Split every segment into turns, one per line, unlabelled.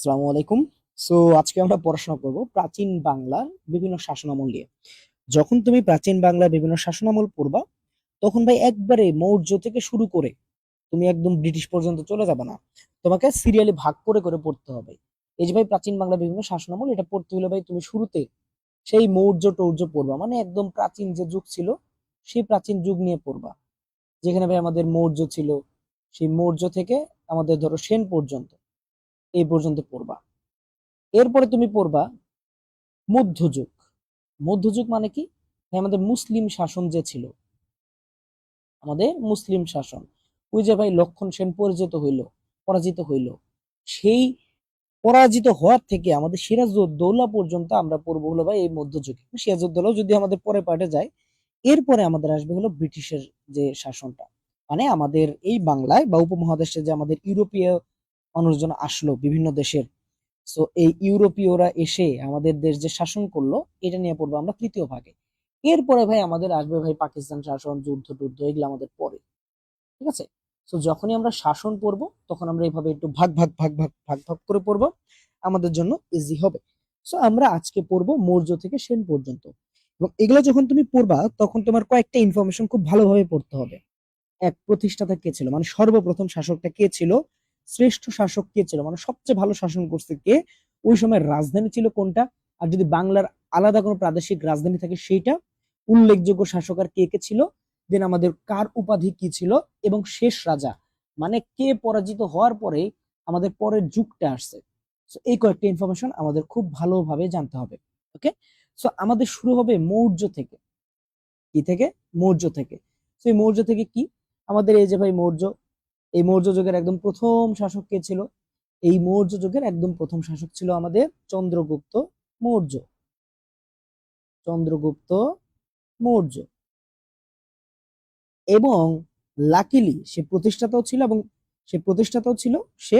আসসালামু আলাইকুম। সো আজকে আমরা পড়াশোনা করব প্রাচীন বাংলার বিভিন্ন শাসনামল নিয়ে। যখন তুমি প্রাচীন বাংলার বিভিন্ন শাসনামল পড়বা, তখন ভাই একবারে মৌর্য থেকে শুরু করে তুমি একদম ব্রিটিশ পর্যন্ত চলে যাবে না। তোমাকে সিরিয়ালি ভাগ করে করে পড়তে হবে। এই যে ভাই প্রাচীন বাংলার বিভিন্ন শাসনামল, এটা পড়তে হলে ভাই তুমি শুরুতে সেই মৌর্য টৌর্য পড়বা, মানে একদম প্রাচীন যে যুগ ছিল সেই প্রাচীন যুগ নিয়ে পড়বা। যেখানে ভাই আমাদের মৌর্য ছিল, সেই মৌর্য থেকে আমাদের ধরো সেন পর্যন্ত, এই পর্যন্ত পড়বা। এরপরে তুমি পড়বা মধ্যযুগ। মধ্যযুগ মানে কি? ভাই আমাদের মুসলিম শাসন যে ছিল, আমাদের মুসলিম শাসন, ওই যে ভাই লক্ষণ সেন পরাজিত হইল, সেই পরাজিত হওয়ার থেকে আমাদের সিরাজউদ্দৌলা পর্যন্ত আমরা পড়বো হলো ভাই এই মধ্যযুগে। সিরাজউদ্দৌলা যদি আমাদের পরে পাল্টে যায়, এরপরে আমাদের আসবে হলো ব্রিটিশের যে শাসনটা। মানে আমাদের এই বাংলায় বা উপমহাদেশে যে আমাদের ইউরোপীয় মানুষজন আসলো বিভিন্ন দেশের, সো এই ইউরোপীয়রা এসে আমাদের দেশ যে শাসন করলো, এটা নিয়ে পড়বো আমরা তৃতীয় ভাগে। এরপরে ভাই আমাদের আসবে ভাই পাকিস্তান শাসন, যুদ্ধ টুদ্ধ, এগুলো আমাদের পরে। ঠিক আছে? তো যখনই আমরা শাসন পড়বো, তখন আমরা এইভাবে একটু ভাগ ভাগ ভাগ ভাগ ভাগ ভাগ করে পড়বো, আমাদের জন্য ইজি হবে। সো আমরা আজকে পড়বো মৌর্য থেকে সেন পর্যন্ত। এবং এগুলো যখন তুমি পড়বা, তখন তোমার কয়েকটা ইনফরমেশন খুব ভালোভাবে পড়তে হবে। এক, প্রতিষ্ঠাতা কে ছিল, মানে সর্বপ্রথম শাসকটা কে ছিল, শ্রেষ্ঠ শাসক কে ছিল, মানে সবচেয়ে ভালো শাসন করছে কে, ওই সময় রাজধানী ছিল কোনটা, আর যদি বাংলার আলাদা কোনো প্রাদেশিক রাজধানী থাকে সেইটা, উল্লেখযোগ্য শাসক আর কে কে ছিল, দেন আমাদের কার উপাধি কি ছিল, এবং শেষ রাজা মানে কে পরাজিত হওয়ার পরে আমাদের পরের যুগটা আসছে। তো এই কয়েকটা ইনফরমেশন আমাদের খুব ভালোভাবে জানতে হবে। ওকে, সো আমাদের শুরু হবে মৌর্য থেকে। কি থেকে? মৌর্য থেকে। সেই মৌর্য থেকে কি, আমাদের এই যে ভাই মৌর্য, এই মৌর্য যুগের একদম প্রথম শাসক কে ছিল? এই মৌর্য যুগের একদম প্রথম শাসক ছিল আমাদের চন্দ্রগুপ্ত মৌর্য। চন্দ্রগুপ্ত মৌর্য। এবং লাকিলি সে প্রতিষ্ঠাতাও ছিল, এবং সে প্রতিষ্ঠাতাও ছিল, সে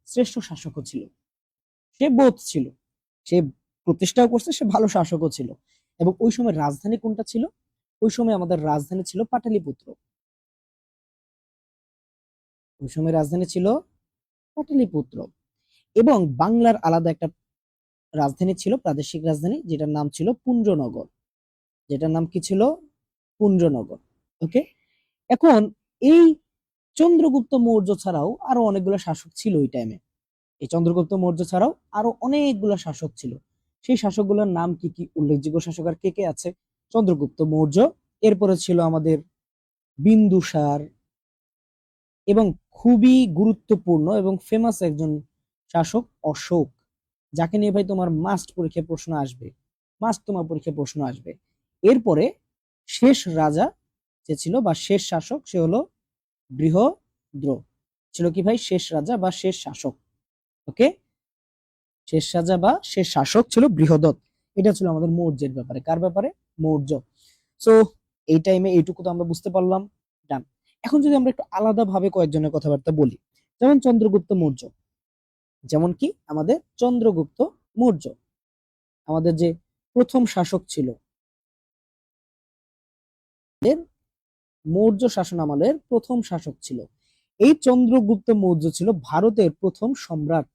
শ্রেষ্ঠ শাসকও ছিল। সে বোধ ছিল, সে প্রতিষ্ঠাও করছে, সে ভালো শাসকও ছিল। এবং ওই সময় রাজধানী কোনটা ছিল? ওই সময় আমাদের রাজধানী ছিল পাটালিপুত্র। ওই সময় রাজধানী ছিল পাটালিপুত্র। এবং বাংলার আলাদা একটা রাজধানী ছিল, প্রাদেশিক রাজধানী, যেটার নাম ছিল পুঞ্জনগর। যেটার নাম কি ছিল? পুঞ্জনগর। ওকে, এখন এই চন্দ্রগুপ্ত মৌর্য ছাড়াও আরো অনেকগুলো শাসক ছিল ওই টাইমে। এই চন্দ্রগুপ্ত মৌর্য ছাড়াও আরো অনেকগুলো শাসক ছিল। সেই শাসকগুলোর নাম কি কি, উল্লেখযোগ্য শাসক আর কে কে আছে? চন্দ্রগুপ্ত মৌর্য, এরপরে ছিল আমাদের বিন্দুসার, এবং খুবই গুরুত্বপূর্ণ এবং ফেমাস একজন শাসক অশোক, যাকে নিয়ে ভাই তোমার মাস্ট পরীক্ষায় প্রশ্ন আসবে। মাস্ট তোমার পরীক্ষায় প্রশ্ন আসবে। এরপরে শেষ রাজা যে ছিল বা শেষ শাসক, সে হলো বৃহদ্র। ছিল কি ভাই? শেষ রাজা বা শেষ শাসক। ওকে, শেষ রাজা বা শেষ শাসক ছিল বৃহদত্ত। এটা ছিল আমাদের মৌর্যের ব্যাপারে। কার ব্যাপারে? মৌর্য। সো এই টাইমে এইটুকু তো আমরা বুঝতে পারলাম। ডান। এখন যদি আমরা একটু আলাদা ভাবে কয়েকজনের কথাবার্তা বলি, যেমন চন্দ্রগুপ্ত মৌর্য। যেমন কি আমাদের চন্দ্রগুপ্ত মৌর্য, আমাদের যে প্রথম শাসক ছিল, মৌর্য শাসন আমলের প্রথম শাসক ছিল। এই চন্দ্রগুপ্ত মৌর্য ছিল ভারতের প্রথম সম্রাট।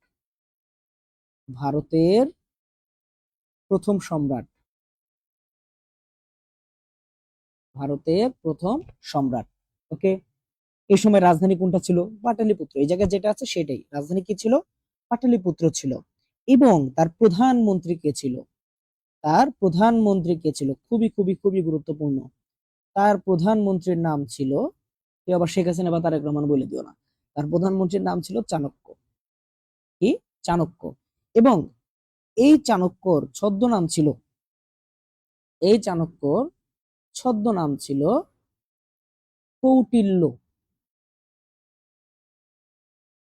ভারতের প্রথম সম্রাট। ভারতের প্রথম সম্রাট। ওকে, এই সময় রাজধানী কোনটা ছিল? পাটলিপুত্র। এই জায়গায় যেটা আছে সেটাই রাজধানী কি ছিল? পাটলিপুত্র ছিল। এবং তার প্রধানমন্ত্রী কে ছিল? তার প্রধানমন্ত্রী কে ছিল? খুবই খুবই খুবই গুরুত্বপূর্ণ। তার প্রধানমন্ত্রীর নাম ছিল, কেউ আবার শেখ হাসিনা বা তারেক রহমান বলে দিও না, তার প্রধানমন্ত্রীর নাম ছিল চাণক্য। কি? চাণক্য। এবং এই চাণক্যর ছদ্মনাম ছিল, এই চাণক্যর ছদ্মনাম ছিল কৌটিল্য।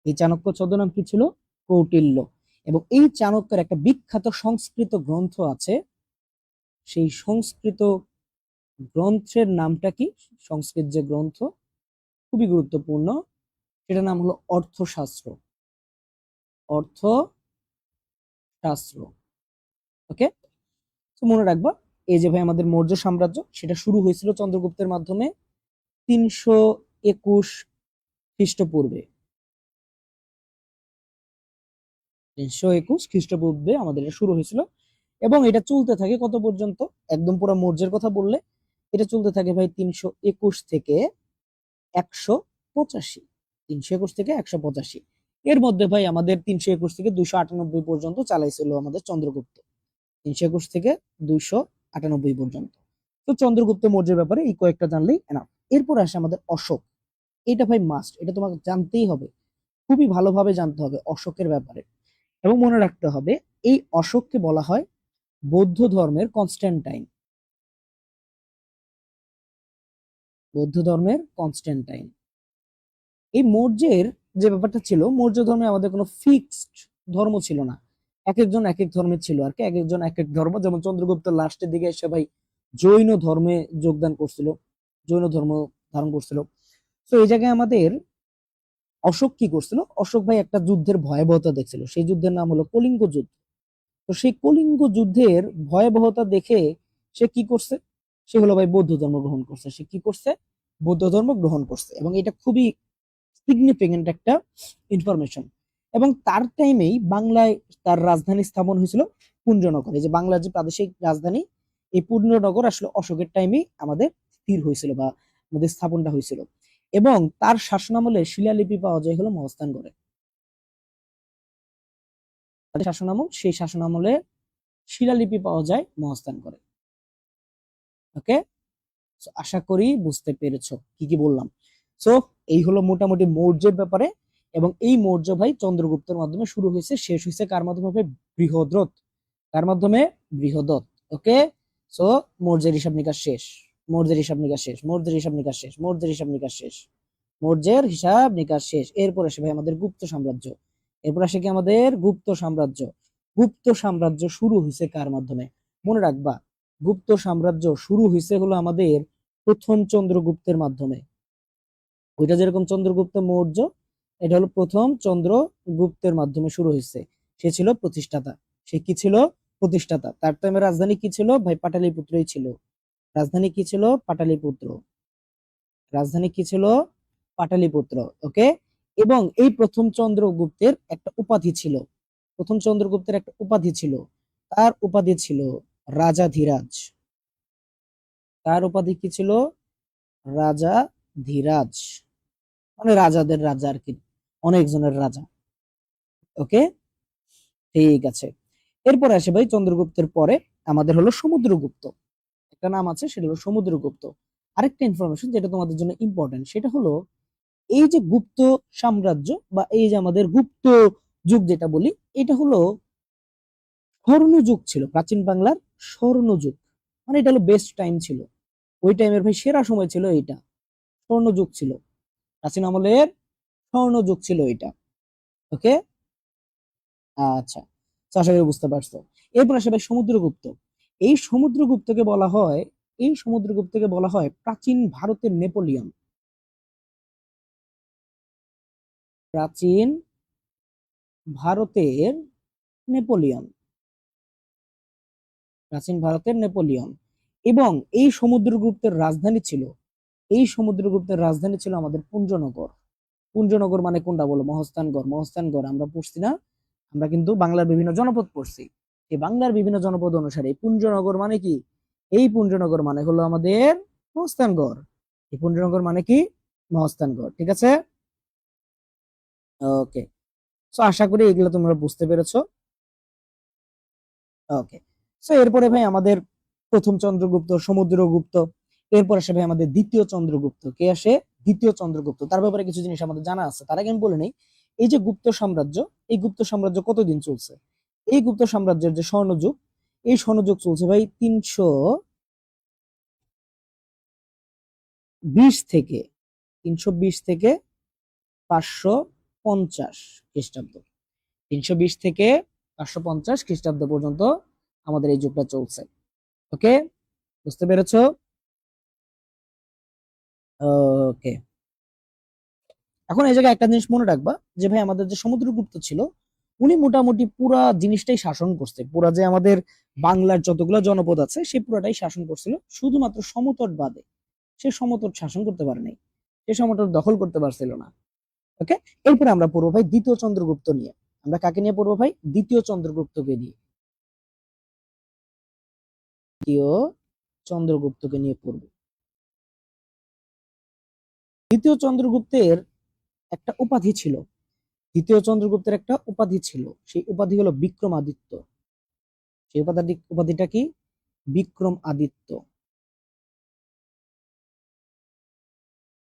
এই চাণক্য ছদ্মনাম কি ছিল? কৌটিল্য। এবং এই চাণক্যের একটা বিখ্যাত সংস্কৃত গ্রন্থ আছে। সেই সংস্কৃত গ্রন্থের নামটা কি? সংস্কৃত যে গ্রন্থ, খুবই গুরুত্বপূর্ণ, সেটার নাম হলো অর্থশাস্ত্র। অর্থশাস্ত্র। ওকে, তো মনে রাখবা, এই যে ভাই আমাদের মৌর্য সাম্রাজ্য, সেটা শুরু হয়েছিল চন্দ্রগুপ্তের মাধ্যমে 321 খ্রিস্টপূর্বে। 321 খ্রিস্টপূর্বে আমাদের এটা শুরু হয়েছিল এবং এটা চলতে থাকে কত পর্যন্ত, একদম পুরো মৌর্যের কথা বললে এটা চলতে থাকে ভাই 321 থেকে 185, 321 থেকে 185। এর মধ্যে ভাই আমাদের 321 থেকে 298 পর্যন্ত চালাইছিল আমাদের চন্দ্রগুপ্ত, 321 থেকে 298 পর্যন্ত। তো চন্দ্রগুপ্ত মৌর্যের ব্যাপারে এই কয়েকটা জানলেই এনাফ। এরপর আসে আমাদের অশোক। এটা ভাই মাস্ট, এটা তোমাকে জানতেই হবে, খুবই ভালোভাবে জানতে হবে অশোকের ব্যাপারে। এবং মনে রাখতে হবে এই অশোককে বলা হয় বৌদ্ধ ধর্মের কনস্ট্যান্টাইন, বৌদ্ধ ধর্মের কনস্ট্যান্টাইন। এই মৌর্যের যে ব্যাপারটা ছিল, মৌর্য ধর্মে আমাদের কোনো ফিক্সড ধর্ম ছিল না, এক একজন এক এক ধর্মের ছিল আর কি, এক একজন এক এক ধর্ম। যেমন চন্দ্রগুপ্ত লাস্টের দিকে এসে ভাই জৈন ধর্মে যোগদান করছিল, জৈন ধর্ম ধারণ করছিল। তো এই জায়গায় আমাদের অশোক কি করছিল, অশোক ভাই একটা যুদ্ধের ভয়াবহতা দেখছিল, সেই যুদ্ধের নাম হলো কলিঙ্গ যুদ্ধ। তো সেই কলিঙ্গ যুদ্ধের ভয়াবহতা দেখে সে কি করছে, সে হলো ভাই বৌদ্ধ ধর্ম গ্রহণ করছে। সে কি করছে, বৌদ্ধ ধর্ম গ্রহণ করছে, এবং এটা খুবই সিগনিফিকেন্ট একটা ইনফরমেশন। এবং তার টাইমেই বাংলায় তার রাজধানী স্থাপন হয়েছিল পুঞ্জনগর। এই যে বাংলার যে প্রাদেশিক রাজধানী, এই পুঞ্জনগর আসলে অশোকের টাইমেই আমাদের স্থির হয়েছিল বা আমাদের স্থাপনটা হয়েছিল। এবং তার শাসনামলে শিলালিপি পাওয়া যায় হলো মহস্থানগড়ে, তাদের শাসনামল, সেই শাসনামলে শিলালিপি পাওয়া যায় মহস্থানগড়ে। ওকে, আশা করি বুঝতে পেরেছো কি কি বললাম। সো এই হলো মোটামুটি মৌর্যের ব্যাপারে। এবং এই মৌর্য ভাই চন্দ্রগুপ্তের মাধ্যমে শুরু হয়েছে, শেষ হয়েছে কার মাধ্যমে হবে, বৃহদ্রথ। কার মাধ্যমে, বৃহদ্রথ। ওকে, সো মৌর্যের হিসাব নিকাশ শেষ, মৌর্যের হিসাব নিকাশ শেষ, মৌর্যের হিসাব নিকাশ শেষ, মৌর্যের হিসাব নিকাশ শেষ, মৌর্যের হিসাব নিকাশ শেষ। এরপর আসে ভাই আমাদের গুপ্ত সাম্রাজ্য। এরপর আসে কি আমাদের গুপ্ত সাম্রাজ্য। গুপ্ত সাম্রাজ্য শুরু হয়েছে কার মাধ্যমে, মনে রাখবা গুপ্ত সাম্রাজ্য শুরু হয়েছে হলো আমাদের প্রথম চন্দ্রগুপ্তের মাধ্যমে। ওইটা যেরকম চন্দ্রগুপ্ত মৌর্য, এটা হলো প্রথম চন্দ্রগুপ্তের মাধ্যমে শুরু হয়েছে। সে ছিল প্রতিষ্ঠাতা, সে কি ছিল, প্রতিষ্ঠাতা। তার টাইমে রাজধানী কি ছিল ভাই, পাটালিপুত্রই ছিল। রাজধানী কি ছিল, পাটালিপুত্র। রাজধানী কি ছিল, পাটালিপুত্র। ওকে, এবং এই প্রথম চন্দ্রগুপ্তের একটা উপাধি ছিল, প্রথম চন্দ্রগুপ্তের একটা উপাধি ছিল, তার উপাধি ছিল রাজা ধীরাজ। তার উপাধি কি ছিল, রাজা ধীরাজ, মানে রাজাদের রাজা আর কি, অনেকজনের রাজা। ওকে, ঠিক আছে। এরপরে আসে ভাই চন্দ্রগুপ্তের পরে আমাদের হলো সমুদ্রগুপ্ত। একটা নাম আছে, সেটা হলো সমুদ্রগুপ্ত। আরেকটা ইনফরমেশন যেটা তোমাদের জন্য ইম্পর্টেন্ট, সেটা হলো এই যে গুপ্ত সাম্রাজ্য বা এই যে আমাদের গুপ্ত যুগ যেটা বলি, এটা হলো স্বর্ণযুগ ছিল প্রাচীন বাংলার, স্বর্ণযুগ। মানে এটা হলো বেস্ট টাইম ছিল, ওই টাইমের ভাই সেরা সময় ছিল এইটা, স্বর্ণযুগ ছিল, প্রাচীন আমলের স্বর্ণযুগ ছিল এটা। ওকে, আচ্ছা, তো আশা করি বুঝতে পারছো। এরপর আসে ভাই সমুদ্রগুপ্ত। এই সমুদ্রগুপ্তকে বলা হয়, এই সমুদ্রগুপ্তকে বলা হয় প্রাচীন ভারতের নেপোলিয়ন। প্রাচীন ভারতের নেপোলিয়ন, প্রাচীন ভারতের নেপোলিয়ন। এবং এই সমুদ্রগুপ্তের রাজধানী ছিল, এই সমুদ্রগুপ্তের রাজধানী ছিল আমাদের পুঞ্জনগর। পুঞ্জনগর মানে কোনটা বলো, মহস্থানগড়। মহস্থানগড় আমরা পড়ছি না, আমরা কিন্তু বাংলার বিভিন্ন জনপদ পড়ছি। এই বাংলার বিভিন্ন জনপদ অনুসারে এই পুঞ্জনগর মানে কি, এই পুঞ্জনগর মানে হলো আমাদের মহস্থানগড়। এই পুঞ্জনগর মানে কি, মহস্থানগড়। ঠিক আছে, ওকে। সো আশা করি এগুলো তোমরা বুঝতে পেরেছো। ওকে, সো এরপরে ভাই আমাদের প্রথম চন্দ্রগুপ্ত, সমুদ্রগুপ্ত। এরপর আসে ভাই আমাদের দ্বিতীয় চন্দ্রগুপ্ত। কে আসে, দ্বিতীয় চন্দ্রগুপ্ত। তার ব্যাপারে কিছু জিনিস আমাদের জানা আছে, তার আগে আমি বলে নেই। এই যে গুপ্ত সাম্রাজ্য, এই গুপ্ত সাম্রাজ্য কতদিন চলছে, এই গুপ্ত সাম্রাজ্যের যে স্বর্ণযুগ, এই স্বর্ণযুগ চলছে ভাই 320 থেকে, 320 থেকে 550 খ্রিস্টাব্দ, 320 থেকে 550 খ্রিস্টাব্দ পর্যন্ত আমাদের এই যুগটা চলছে। ওকে, বুঝতে পেরেছো। ওকে, এখন এই জায়গায় একটা জিনিস মনে রাখবা, যে ভাই আমাদের যে সমুদ্রগুপ্ত ছিল, উনি মোটামুটি পুরা জিনিসটাই শাসন করছে, পুরা যে আমাদের বাংলার যতগুলো জনপদ আছে সেই পুরাটাই শাসন করছিল, শুধুমাত্র সমতট বাদে সে সমতট শাসন করতে পারে নাই, সে সমতট দখল করতে পারছিল না। ওকে, এরপরে আমরা পড়বো ভাই দ্বিতীয় চন্দ্রগুপ্ত নিয়ে। আমরা কাকে নিয়ে পড়বো ভাই? দ্বিতীয় চন্দ্রগুপ্তকে নিয়ে, দ্বিতীয় চন্দ্রগুপ্তকে নিয়ে পড়বো। দ্বিতীয় চন্দ্রগুপ্তের একটা উপাধি ছিল, দ্বিতীয় চন্দ্রগুপ্তের একটা উপাধি ছিল, সেই উপাধি হলো বিক্রমাদিত্য। সেই উপাধিটা কি? বিক্রম আদিত্য।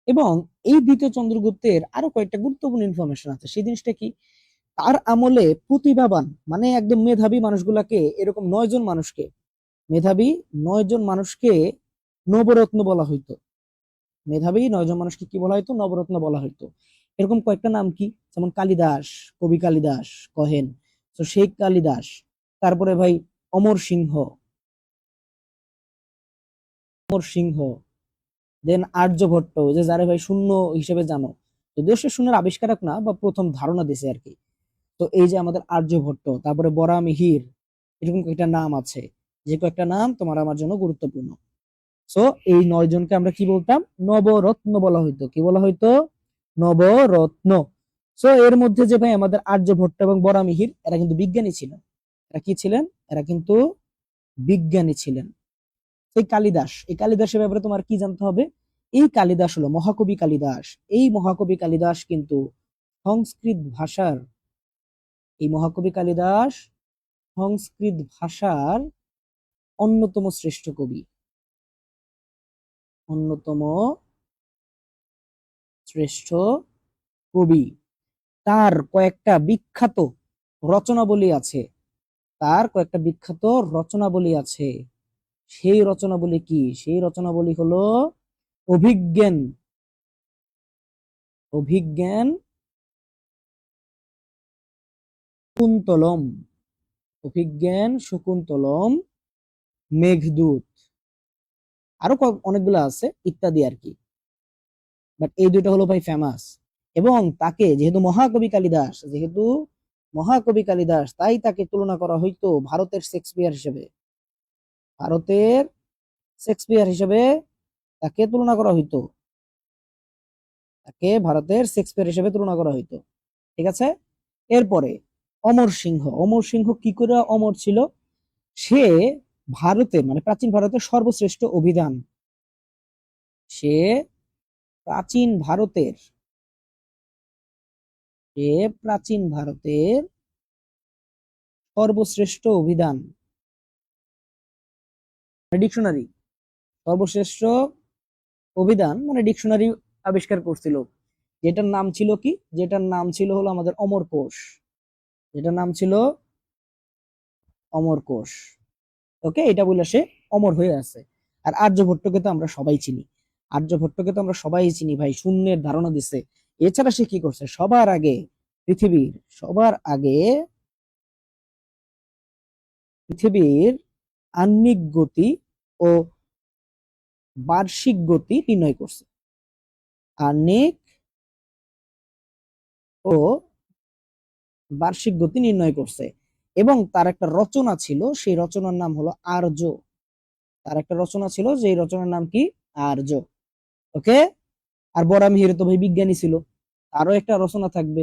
এবং এই দ্বিতীয় চন্দ্রগুপ্তের আরো কয়েকটা গুরুত্বপূর্ণ ইনফরমেশন আছে। সেই জিনিসটা কি? তার আমলে প্রতিভাবান মানে একদম মেধাবী মানুষগুলাকে, এরকম 9 জন মানুষকে, মেধাবী 9 জন মানুষকে নবরত্ন বলা হইতো। মেধাবী 9 জন মানুষকে কি বলা হইতো? নবরত্ন বলা হইতো। এরকম কয়েকটা নাম কি? যেমন কালিদাস, কবি কালিদাস কহেন, তো শেখ কালিদাস, তারপরে ভাই অমর সিংহ, অমর সিংহ, দেন আর্যভট্ট, যে যারে ভাই শূন্য হিসেবে জানো, যদিও সে শূন্যের আবিষ্কারক না বা প্রথম ধারণা দিছে আর কি। তো এই যে আমাদের আর্যভট্ট, তারপরে বরামিহির, এরকম কয়েকটা নাম আছে, যে কয়েকটা নাম তোমার আমার জন্য গুরুত্বপূর্ণ। সো এই 9 জনকে আমরা কি বলতাম? নবরত্ন বলা হইতো। কি বলা হইতো? নবরত্ন। সো এর মধ্যে যে ভাই আমাদের আর্যভট্ট এবং বরামিহির, এরা কিন্তু বিজ্ঞানী ছিলেন। এরা কি ছিলেন? এরা কিন্তু বিজ্ঞানী ছিলেন। এই কালিদাস, এই কালিদাসের ব্যাপারে তোমার কি জানতে হবে? এই কালিদাস হলো মহাকবি কালিদাস। এই মহাকবি কালিদাস কিন্তু সংস্কৃত ভাষার, এই মহাকবি কালিদাস সংস্কৃত ভাষার অন্যতম শ্রেষ্ঠ কবি, অন্যতম শ্রেষ্ঠ কবি। তার কয়েকটা বিখ্যাত রচনাবলী আছে, তার কয়েকটা বিখ্যাত রচনাবলী আছে। সেই রচনাবলী কি? সেই রচনাবলী হলো অভিজ্ঞান, অভিজ্ঞান শকুন্তলম, অভিজ্ঞান শকুন্তলম, মেঘদূত, আরো অনেকগুলো আছে ইত্যাদি আর কি। বাট এই দুটো হলো ভাই ফেমাস। এবং তাকে যেহেতু মহাকবি কালিদাস, যেহেতু মহাকবি কালিদাস, তাই তাকে তুলনা করা হইতো ভারতের শেক্সপিয়ার হিসেবে, ভারতের শেক্সপিয়ার হিসেবে তাকে তুলনা করা হইতো, তাকে ভারতের শেক্সপিয়ার হিসেবে তুলনা করা হইতো। ঠিক আছে। এরপরে অমর সিংহ, অমর সিংহ কি করে অমর ছিল? সে ভারতের মানে প্রাচীন ভারতের সর্বশ্রেষ্ঠ অভিধান, সে প্রাচীন ভারতের, সে প্রাচীন ভারতের সর্বশ্রেষ্ঠ অভিধান, ডিকশনারি, সর্বশ্রেষ্ঠ অভিধান মানে ডিকশনারি আবিষ্কার করছিল, যেটার নাম ছিল কি? যেটার নাম ছিল হলো আমাদের অমর কোষ, যেটার নাম ছিল অমর কোষ। ওকে, এটা বলে সে অমর হয়ে আছে। আর আর্যভট্টকে তো আমরা সবাই চিনি, আর্যভট্টকে তো আমরা সবাই চিনি ভাই, শূন্যের ধারণা দিছে। এছাড়া সে কি করছে? সবার আগে পৃথিবীর, সবার আগে পৃথিবীর আহ্নিক গতি ও বার্ষিক গতি নির্ণয় করছে। আহ্নিক ও বার্ষিক গতি নির্ণয় করছে। এবং তার একটা রচনা ছিল, সেই রচনার নাম হলো আর্য। তার একটা রচনা ছিল, যে রচনার নাম কি? আর্য। ওকে। আর বরামিহির তো ভাই বিজ্ঞানী ছিল, তারও একটা রচনা থাকবে।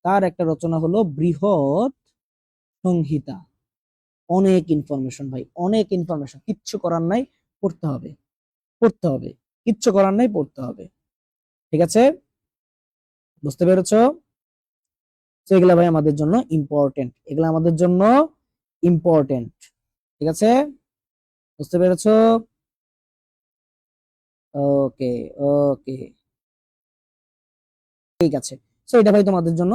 তার একটা রচনা হলো বৃহৎ সংহিতা। অনেক ইনফরমেশন ভাই, অনেক ইনফরমেশন, কিচ্ছু করার নাই, পড়তে হবে, পড়তে হবে, কিচ্ছু করার নাই, পড়তে হবে। ঠিক আছে, বুঝতে পেরেছো? তো এগুলা ভাই আমাদের জন্য ইম্পর্টেন্ট, এগুলা আমাদের জন্য ইম্পর্টেন্ট। ঠিক আছে, বুঝতে পেরেছো? ওকে, ওকে, ঠিক আছে। তো এটা ভাই তোমাদের জন্য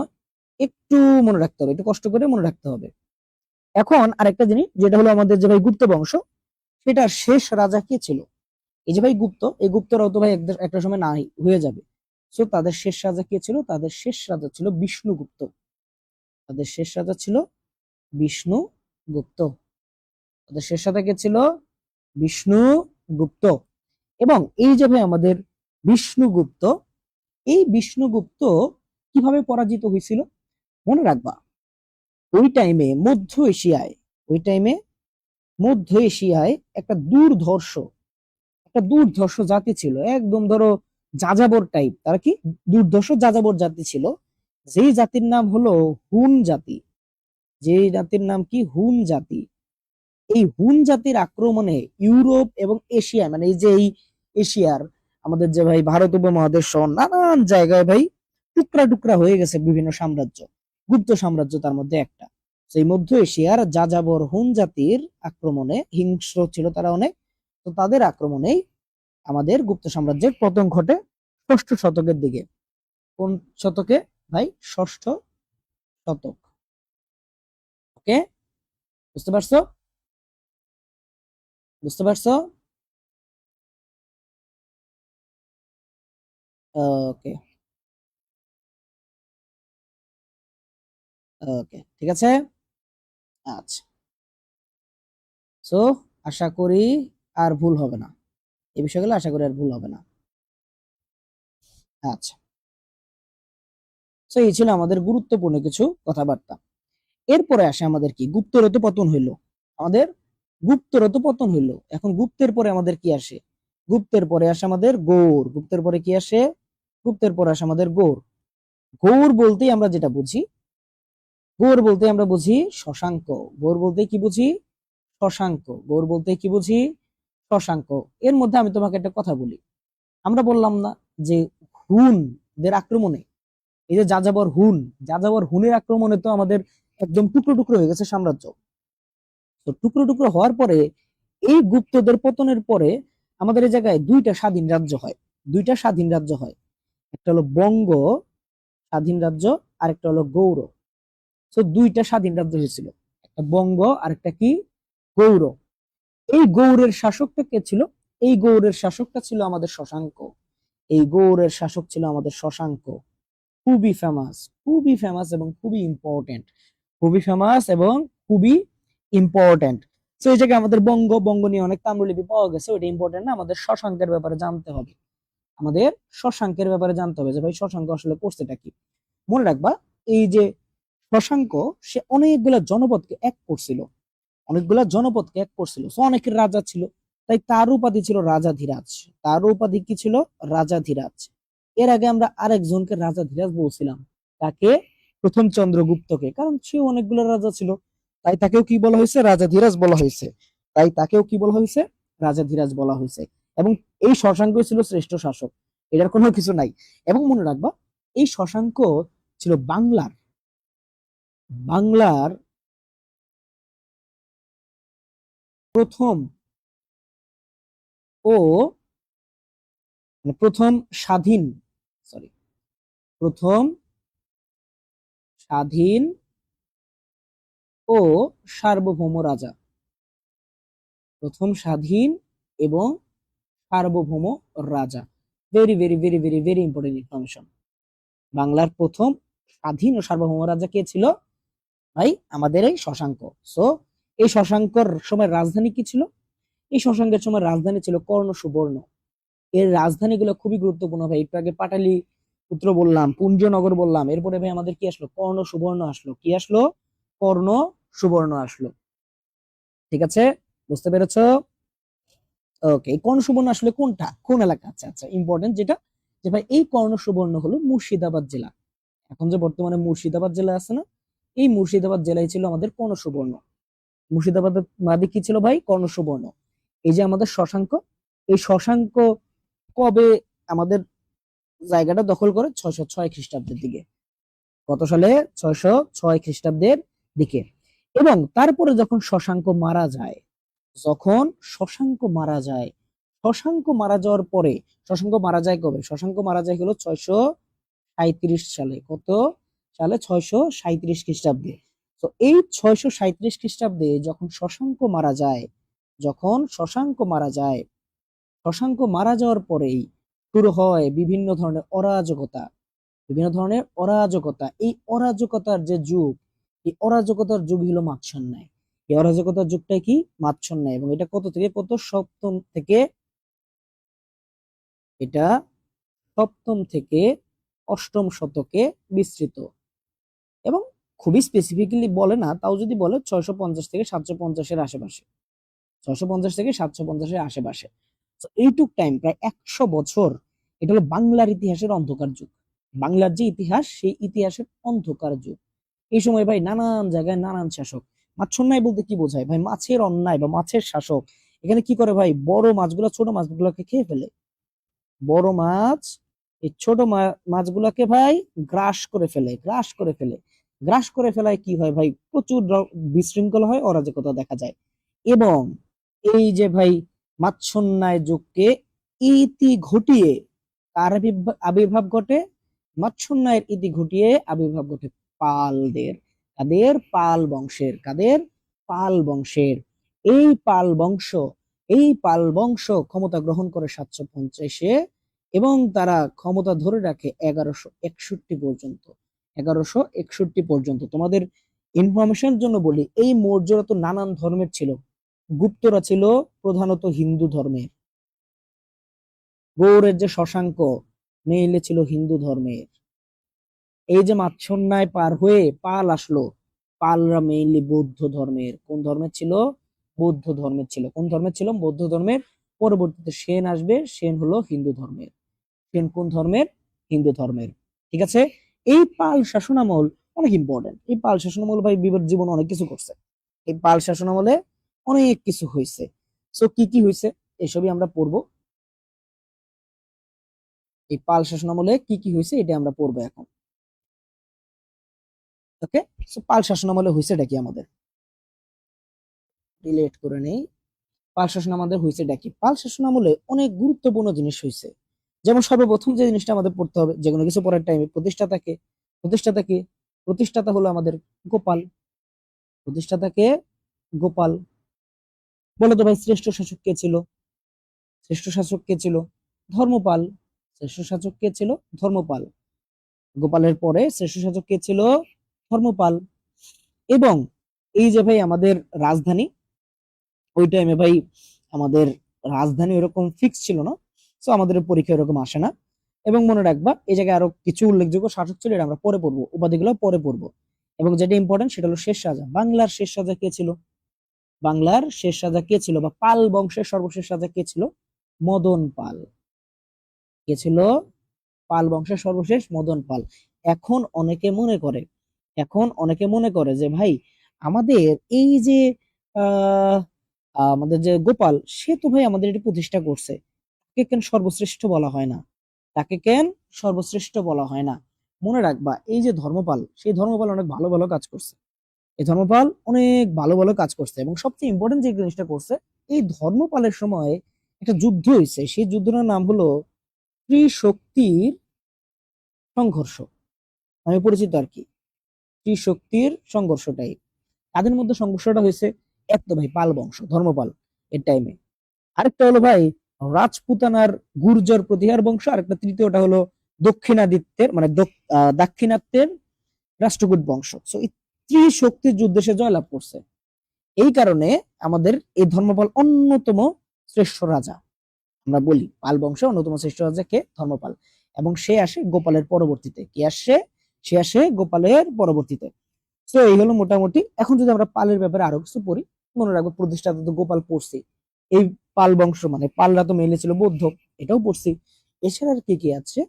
একটু মনে রাখতে হবে, একটু কষ্ট করে মনে রাখতে হবে। এখন আরেকটা জিনিস, যেটা হলো আমাদের যে ভাই গুপ্ত বংশ, সেটার শেষ রাজা কে ছিল? এই যে ভাই গুপ্ত, এই গুপ্তরাও তো ভাই একটা সময় না হয়ে যাবে। সো তাদের শেষ রাজা কে ছিল? তাদের শেষ রাজা ছিল বিষ্ণুগুপ্ত, তাদের শেষ রাজা ছিল বিষ্ণুগুপ্ত, তাদের শেষ রাজা কে ছিল? বিষ্ণুগুপ্ত। এবং এই যে ভাই আমাদের বিষ্ণুগুপ্ত, এই বিষ্ণুগুপ্ত কিভাবে পরাজিত হয়েছিল? মনে রাখবা, ওই টাইমে মধ্য এশিয়ায়, ওই টাইমে মধ্য এশিয়ায় একটা দুর্ধর্ষ জাতি ছিল, একদম ধরো যাযাবর টাইপ। তারা কি? দুর্ধর্ষ যাযাবর জাতি ছিল, যেই জাতির নাম হলো হুন জাতি। যে জাতির নাম কি? হুন জাতি। এই হুন জাতির আক্রমণে ইউরোপ এবং এশিয়া, মানে এই যে এই এশিয়ার আমাদের যে ভাই ভারত উপমহাদেশ সহ নানান জায়গায় ভাই টুকরা টুকরা হয়ে গেছে বিভিন্ন সাম্রাজ্য। গুপ্ত সাম্রাজ্য তার মধ্যে একটা। সেই মধ্য এশিয়ার যাযাবর হুন জাতির আক্রমণে, হিংস্র ছিল তারা অনেক, তো তাদের আক্রমণেই আমাদের গুপ্ত সাম্রাজ্যের পতন ঘটে 6ষ্ঠ শতকের দিকে। কোন শতকে ভাই? 6ষ্ঠ শতক। ওকে, বুঝতে পারছো? বুঝতে পারছো? ওকে, ওকে, ঠিক আছে। আচ্ছা, সো আশা করি আর ভুল হবে না, এই বিষয়গুলো আশা করি আর ভুল হবে না। আচ্ছা, তো এই ছিল আমাদের গুরুত্বপূর্ণ কিছু কথাবার্তা। এরপরে আসে আমাদের কি? গুপ্তর তো পতন হইলো আমাদের, গুপ্তর তো পতন হইলো। এখন গুপ্তের পরে আমাদের কি আসে? গুপ্তের পরে আসে আমাদের গৌড়। গুপ্তের পরে কি আসে? গুপ্তের পরে আসে আমাদের গৌড়। গৌড় বলতেই আমরা যেটা বুঝি, গৌড় বলতে আমরা বুঝি শশাঙ্ক। গৌড় বলতে কি বুঝি? শশাঙ্ক। গৌড় বলতে কি বুঝি? শশাঙ্ক। এর মধ্যে আমি তোমাকে একটা কথা বলি। আমরা বললাম না যে হুনদের আক্রমণে, এই যে যাযাবর হুন, যাযাবর হুনের আক্রমণে তো আমাদের একদম টুকরো টুকরো হয়ে গেছে সাম্রাজ্য। তো টুকরো টুকরো হওয়ার পরে এই গুপ্তদের পতনের পরে আমাদের এই জায়গায় দুইটা স্বাধীন রাজ্য হয়। দুইটা স্বাধীন রাজ্য হয়, একটা হলো বঙ্গ স্বাধীন রাজ্য, আর একটা হলো গৌড়। তো দুইটা স্বাধীন রাজ্য হয়েছিল, একটা বঙ্গ আর একটা কি? গৌড়। এই গৌড়ের শাসকটা কে ছিল? এই গৌড়ের শাসকটা ছিল আমাদের শশাঙ্ক। এই গৌড়ের শাসক ছিল আমাদের শশাঙ্ক। খুবই ফেমাস, খুবই ফেমাস এবং খুবই ইম্পর্টেন্ট। খুবই ফেমাস এবং খুবই ইম্পর্টেন্ট। তো এই জায়গায় আমাদের বঙ্গ, বঙ্গ নিয়ে অনেক তাম্রলিপি পাওয়া গেছে, ওইটা ইম্পর্টেন্ট না, আমাদের শশাঙ্কের ব্যাপারে জানতে হবে। আমাদের শশাঙ্কের ব্যাপারে জানতে হবে যে ভাই শশাঙ্ক আসলে করছেটা কি। মনে রাখবা, এই যে শশাঙ্ক, সে অনেকগুলা জনপদকে এক করছিল, অনেকগুলা জনপদকে এক করছিল, সো অনেকের রাজা ছিল। তাই তার উপাধি ছিল রাজাধিরাজ। তার উপাধি কি ছিল? রাজাধিরাজ। এর আগে আমরা আরেকজনকে রাজাধিরাজ বলছিলাম, তাকে প্রথম চন্দ্রগুপ্তকে, কারণ সে অনেকগুলো রাজা ছিল, তাই তাকেও কি বলা হয়েছে? রাজাধিরাজ বলা হয়েছে। তাই তাকেও কি বলা হয়েছে? রাজাধিরাজ বলা হয়েছে। এবং এই শশাঙ্ক ছিল শ্রেষ্ঠ শাসক, এটার কোনো কিছু নাই। এবং মনে রাখবা, এই শশাঙ্ক ছিল বাংলার, বাংলার প্রথম ও মানে প্রথম স্বাধীন, সরি, প্রথম স্বাধীন ও সার্বভৌম রাজা। প্রথম স্বাধীন এবং সার্বভৌম রাজা। Very very very very very important information. বাংলার প্রথম স্বাধীন ও সার্বভৌম রাজা কে ছিল ভাই? আমাদের এই শশাঙ্ক। সো এই শশাঙ্কর সময় রাজধানী কি ছিল? এই শশাঙ্কের সময় রাজধানী ছিল কর্ণ সুবর্ণ। এর রাজধানীগুলো খুবই গুরুত্বপূর্ণ ভাই। একটু আগে পাটালি পুত্র বললাম, পুঞ্জনগর বললাম, এরপরে ভাই আমাদের কি আসলো? কর্ণ সুবর্ণ আসলো। কি আসলো? কর্ণ সুবর্ণ আসলো। ঠিক আছে, বুঝতে পেরেছো? ওকে, কর্ণ সুবর্ণ আসলে কোনটা, কোন এলাকা? আচ্ছা আচ্ছা, ইম্পর্টেন্ট যেটা, যে ভাই এই কর্ণ সুবর্ণ হলো মুর্শিদাবাদ জেলা। এখন যে বর্তমানে মুর্শিদাবাদ জেলা আছে না, এই মুর্শিদাবাদ জেলায় ছিল আমাদের কর্ণ সুবর্ণ। মুর্শিদাবাদের মাঝে কি ছিল ভাই? কর্ণ সুবর্ণ। এই যে আমাদের শশাঙ্ক, এই শশাঙ্ক কবে আমাদের জায়গাটা দখল করে? 606 খ্রিস্টাব্দের দিকে। কত সালে? 606 খ্রিস্টাব্দের দিকে। এবং তারপরে যখন শশাঙ্ক মারা যায়, যখন শশাঙ্ক মারা যায়, শশাঙ্ক মারা যাওয়ার পরে, শশাঙ্ক মারা যায় কবে? শশাঙ্ক মারা যায় হলো 637 সালে। কত সালে? 637 খ্রিস্টাব্দে। তো এই 637 খ্রিস্টাব্দে যখন শশাঙ্ক মারা যায়, যখন শশাঙ্ক মারা যায়, শশাঙ্ক মারা যাওয়ার পরেই শুরু হয় বিভিন্ন ধরনের অরাজকতা, বিভিন্ন ধরনের অরাজকতা। এই অরাজকতার যে যুগ, এই অরাজকতার যুগ হলো মাৎসন্যায়। এই অরাজকতার যুগটাই কি? মাৎসন্যায়। এবং এটা কত থেকে কত? সপ্তম থেকে, এটা সপ্তম থেকে অষ্টম শতকে বিস্তৃত। এবং খুবই স্পেসিফিক্যালি বলে না, তাও যদি বলে 650 থেকে 750-এর আশেপাশে, 650 থেকে 750-এর আশেপাশে। তো এইটুক টাইম, প্রায় 100 বছর, এটা হলো বাংলার ইতিহাসের অন্ধকার যুগ। বাংলার যে ইতিহাস, সেই ইতিহাসের অন্ধকার যুগ। এই সময় ভাই নানান জায়গায় নানান শাসক। মাছন্যায় বলতে কি বোঝায় ভাই? মাছের অন্যায় বা মাছের শাসক এখানে কি করে ভাই? বড় মাছগুলো ছোট মাছগুলোকে খেয়ে ফেলে। বড় মাছ এই ছোট মাছগুলোকে ভাই গ্রাস করে ফেলে, গ্রাস করে ফেলে। গ্রাস করে ফেলায় কি হয় ভাই? প্রচুর বিশৃঙ্খলা হয়, অরাজকতা দেখা যায়। এবং এই যে ভাই মাৎস্যন্যায় যুগকে ইতি ঘটিয়ে কার আবির্ভাব ঘটে? মাৎস্যন্যায়ের ইতি ঘটিয়ে আবির্ভাব ঘটে পালদের। কাদের? পাল বংশের। কাদের? পাল বংশের। এই পাল বংশ এই পাল বংশ ক্ষমতা গ্রহণ করে 750-এ এবং তারা ক্ষমতা ধরে রাখে 1161 পর্যন্ত। 1161 পর্যন্ত। তোমাদের ইনফরমেশনের জন্য বলি, এই মৌর্যরা তো নানান ধর্মের ছিল। গুপ্তরা ছিল প্রধানত হিন্দু ধর্মের। গৌড়ের যে শশাঙ্ক মেইলে ছিল হিন্দু ধর্মের। এই যে মাৎস্যন্যায় পার হয়ে পাল আসলো, পালরা মেইনলি বৌদ্ধ ধর্মের। কোন ধর্মের ছিল? বৌদ্ধ ধর্মের ছিল। কোন ধর্মের ছিল? বৌদ্ধ ধর্মের। পরবর্তীতে সেন আসবে, সেন হলো হিন্দু ধর্মের। সেন কোন ধর্মের? হিন্দু ধর্মের। ঠিক আছে। এই পাল শাসনামল অনেক ইম্পর্টেন্ট। এই পাল শাসনামল ভাই বিগত জীবন অনেক কিছু করছে। এই পাল শাসনামলে অনেক কিছু হয়েছে। সো কি কি হয়েছে এসবই আমরা পড়বো। এই পাল শাসনামলে কি কি হয়েছে এটা আমরা পড়বো এখন। ওকে। সো পাল শাসনামলে হয়েছেটা কি আমাদের? রিলেট করে নেই। পাল শাসন আমাদের হয়েছেটা কি? পাল শাসন আমলে অনেক গুরুত্বপূর্ণ জিনিস হয়েছে। যেমন সর্বপ্রথম যে জিনিসটা আমাদের পড়তে হবে, যে কোনো কিছু পড়ার টাইমে, প্রতিষ্ঠাতাকে। প্রতিষ্ঠাতাকে প্রতিষ্ঠাতা হলো আমাদের গোপাল। প্রতিষ্ঠাতাকে গোপাল। বলো তো ভাই, শ্রেষ্ঠ শাসক কে ছিল? শ্রেষ্ঠ শাসক কে ছিল? ধর্মপাল। শ্রেষ্ঠ শাসক কে ছিল? ধর্মপাল। গোপালের পরে শ্রেষ্ঠ শাসক কে ছিল? ধর্মপাল। এবং এই যে ভাই আমাদের রাজধানী, ওই টাইমে ভাই আমাদের রাজধানী ওরকম ফিক্স ছিল না। তো আমাদের পরীক্ষা এরকম আসে না। এবং মনে রাখবা এই জায়গায় আরো কিছু উল্লেখযোগ্য শাসক ছিল, এটা আমরা পরে পড়বো, উপাধিগুলো পরে পড়বো। এবং যেটা ইম্পর্টেন্ট সেটা হলো শেষ রাজা। বাংলার শেষ রাজা কে ছিল? বাংলার শেষ রাজা কে ছিল, বা পাল বংশের সর্বশেষ রাজা কে ছিল? মদন পাল। কে ছিল? পাল বংশের সর্বশেষ মদন পাল। এখন অনেকে মনে করে এখন অনেকে মনে করে যে ভাই আমাদের এই যে আহ আমাদের যে গোপাল, সে তো ভাই আমাদের এটি প্রতিষ্ঠা করছে, তাকে কেন সর্বশ্রেষ্ঠ বলা হয় না? তাকে কেন সর্বশ্রেষ্ঠ বলা হয় না? মনে রাখবা এই যে ধর্মপাল, সেই ধর্মপাল অনেক ভালো ভালো কাজ করছে। এই ধর্মপাল অনেক ভালো ভালো কাজ করছে, এবং সবচেয়ে ইম্পর্টেন্ট যে জিনিসটা করছে, এই ধর্মপালের সময় একটা যুদ্ধ হয়েছে। সেই যুদ্ধটার নাম হলো ত্রিশক্তির সংঘর্ষ। আমি পরিচিত আর কি, ত্রিশক্তির সংঘর্ষটাই। তাদের মধ্যে সংঘর্ষটা হয়েছে এক তো ভাই পাল বংশ, ধর্মপাল এর টাইমে। আরেকটা হলো ভাই রাজপুতানার গুর্জর প্রতিহার বংশ। আরেকটা তৃতীয়টা হলো দক্ষিণাদিত্যের মানে দাক্ষিণাত্যের রাষ্ট্রকূট বংশ। সো এই ত্রিশক্তির যুদ্ধে সে জয়লাভ করছে। এই কারণে আমাদের এই ধর্মপাল অন্যতম শ্রেষ্ঠ রাজা। আমরা বলি পাল বংশের অন্যতম শ্রেষ্ঠ রাজা কে? ধর্মপাল। এবং সে আসে গোপালের পরবর্তীতে। কে আসে? সে আসে গোপালের পরবর্তীতে। তো এই হলো মোটামুটি। এখন যদি আমরা পালের ব্যাপারে আরো কিছু পড়ি, মনে রাখবো প্রতিষ্ঠাতা তো গোপাল পড়ছি। এই পাল বংশ মানে পালরা তো মেইনলি ছিল বৌদ্ধ, এটাও পড়ছি। এছাড়া আর কি কি আছে?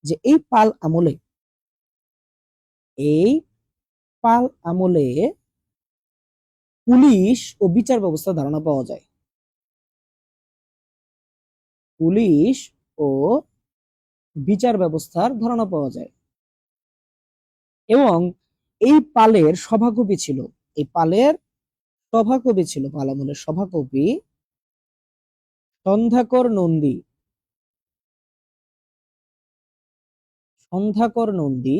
যে এই পাল আমলে পুলিশ ও বিচার ব্যবস্থা ধারণা পাওয়া যায়। পুলিশ ও বিচার ব্যবস্থার ধারণা পাওয়া যায়। এবং এই পালের সভাকবি ছিল, এই পালের সভাকবি ছিল, পাল আমলের সভাকবি সন্ধ্যাকর নন্দী। সন্ধ্যাকর নন্দী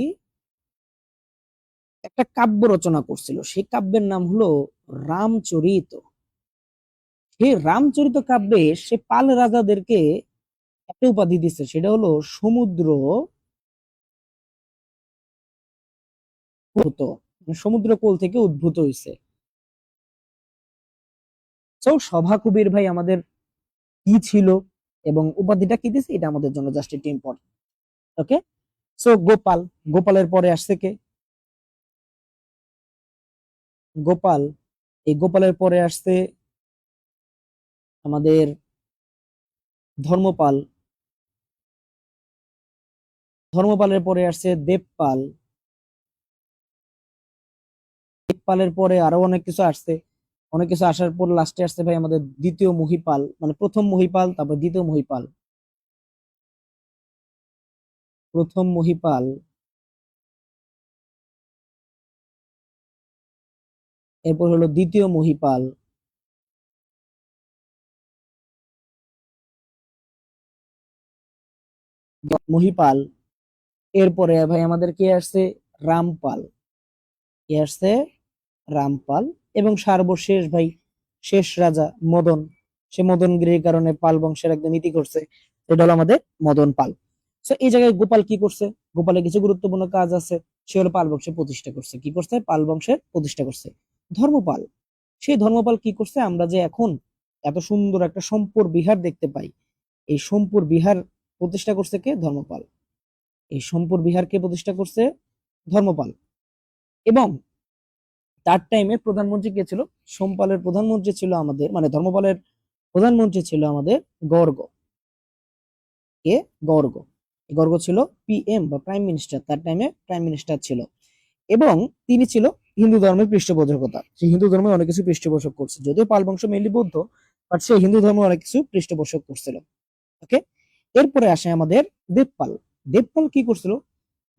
একটা কাব্য রচনা করছিল। সেই কাব্যের নাম হলো রামচরিত। সেই রামচরিত কাব্যে সে পাল রাজাদেরকে একটা উপাধি দিচ্ছে, সেটা হলো সমুদ্র উদ্ভূত, মানে সমুদ্র কোল থেকে উদ্ভূত হয়েছে। তো সভাকবির ভাই আমাদের কি ছিল এবং উপাধিটা কি দিছে, এটা আমাদের জন্য জাস্ট একটু ইম্পর্টেন্ট। ওকে। সো গোপাল, গোপালের পরে আসছে কে? গোপাল। এই গোপালের পরে আসছে আমাদের ধর্মপাল। ধর্মপালের পরে আসছে দেবপাল। পালের পরে আরো অনেক কিছু আসছে, অনেক কিছু আসার পর লাস্টে আসছে ভাই আমাদের দ্বিতীয় মহিপাল, মানে প্রথম মহিপাল, তারপর দ্বিতীয় মহিপাল, প্রথম মহিপাল, এরপর হলো দ্বিতীয় মহিপাল, মহিপাল, এরপরে ভাই আমাদের কে আসছে, রামপাল, কে আসছে, রামপাল, এবং সর্বশেষ ভাই শেষ রাজা মদন, সে মদনগিরির কারণে পাল বংশের একদম ইতি করছে, এটা হলো আমাদের মদন পাল। তো এই জায়গায় গোপাল কি করছে, গোপালের কিছু গুরুত্বপূর্ণ কাজ আছে, সে হলো পাল বংশের প্রতিষ্ঠা করছে, কি করছে, পাল বংশের প্রতিষ্ঠা করছে। ধর্মপাল, সেই ধর্মপাল কি করছে, আমরা যে এখন এত সুন্দর একটা সোমপুর বিহার দেখতে পাই, এই সোমপুর বিহার প্রতিষ্ঠা করছে কে, ধর্মপাল। এই সোমপুর বিহারকে প্রতিষ্ঠা করছে ধর্মপাল। এবং তার টাইমে প্রধানমন্ত্রী কে ছিল, সোমপালের প্রধানমন্ত্রী ছিল আমাদের, মানে ধর্মপালের প্রধানমন্ত্রী ছিল আমাদের গর্গ, কে, গর্গ। গর্গ ছিল পিএম বা প্রাইম মিনিস্টার, তার টাইমে প্রাইম মিনিস্টার ছিল। এবং তিনি ছিল হিন্দু ধর্মের পৃষ্ঠপোষকতা, সে হিন্দু ধর্মে অনেক কিছু পৃষ্ঠপোষক করছে, যদিও পাল বংশ মেইনলি বৌদ্ধ, বাট সে হিন্দু ধর্মে অনেক কিছু পৃষ্ঠপোষক করছিল। ওকে, এরপরে আসে আমাদের দেবপাল। দেবপাল কি করছিল,